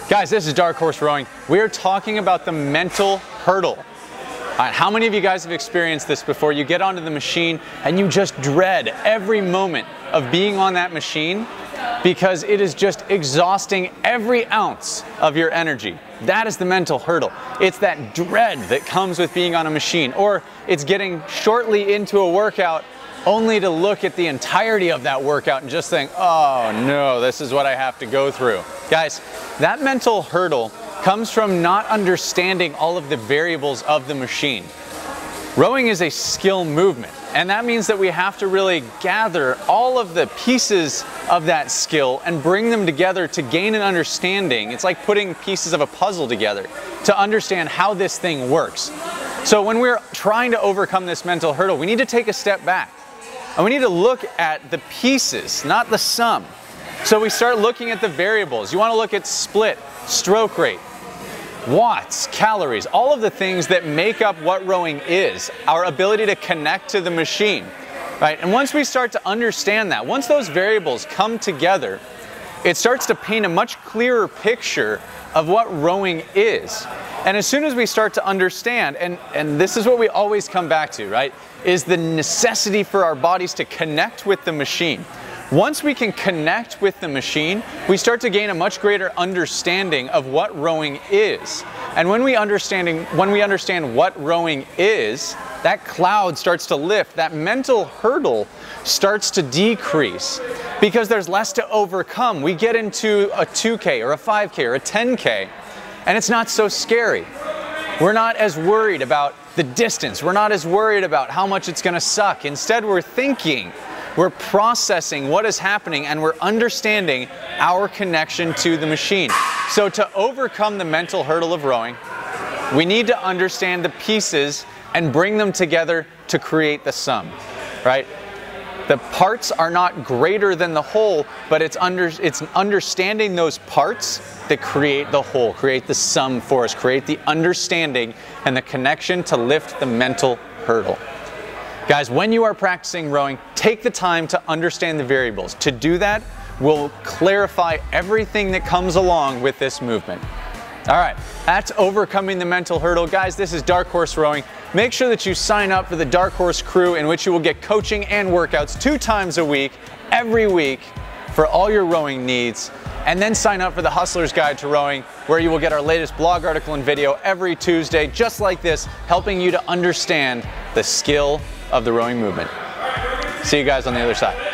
Guys, this is Dark Horse Rowing. We are talking about the mental hurdle. All right, how many of you guys have experienced this before? You get onto the machine and you just dread every moment of being on that machine because it is just exhausting every ounce of your energy. That is the mental hurdle. It's that dread that comes with being on a machine, or it's getting shortly into a workout only to look at the entirety of that workout and just think, oh no, this is what I have to go through. Guys, that mental hurdle comes from not understanding all of the variables of the machine. Rowing is a skill movement, and that means that we have to really gather all of the pieces of that skill and bring them together to gain an understanding. It's like putting pieces of a puzzle together to understand how this thing works. So when we're trying to overcome this mental hurdle, we need to take a step back. And we need to look at the pieces, not the sum. So we start looking at the variables. You want to look at split, stroke rate, watts, calories, all of the things that make up what rowing is, our ability to connect to the machine, right? And once we start to understand that, once those variables come together, it starts to paint a much clearer picture of what rowing is. And as soon as we start to understand, and this is what we always come back to, right, is the necessity for our bodies to connect with the machine. Once we can connect with the machine, we start to gain a much greater understanding of what rowing is. And when we understand what rowing is, that cloud starts to lift, that mental hurdle starts to decrease because there's less to overcome. We get into a 2K or a 5K or a 10K, and it's not so scary. We're not as worried about the distance. We're not as worried about how much it's going to suck. Instead, we're thinking, we're processing what is happening, and we're understanding our connection to the machine. So to overcome the mental hurdle of rowing, we need to understand the pieces and bring them together to create the sum, right? The parts are not greater than the whole, but it's understanding those parts that create the whole, create the sum for us, create the understanding and the connection to lift the mental hurdle. Guys, when you are practicing rowing, take the time to understand the variables. To do that will clarify everything that comes along with this movement. All right, that's overcoming the mental hurdle. Guys, this is Dark Horse Rowing. Make sure that you sign up for the Dark Horse crew, in which you will get coaching and workouts 2 times a week, every week, for all your rowing needs. And then sign up for the Hustler's Guide to Rowing, where you will get our latest blog article and video every Tuesday, just like this, helping you to understand the skill of the rowing movement. See you guys on the other side.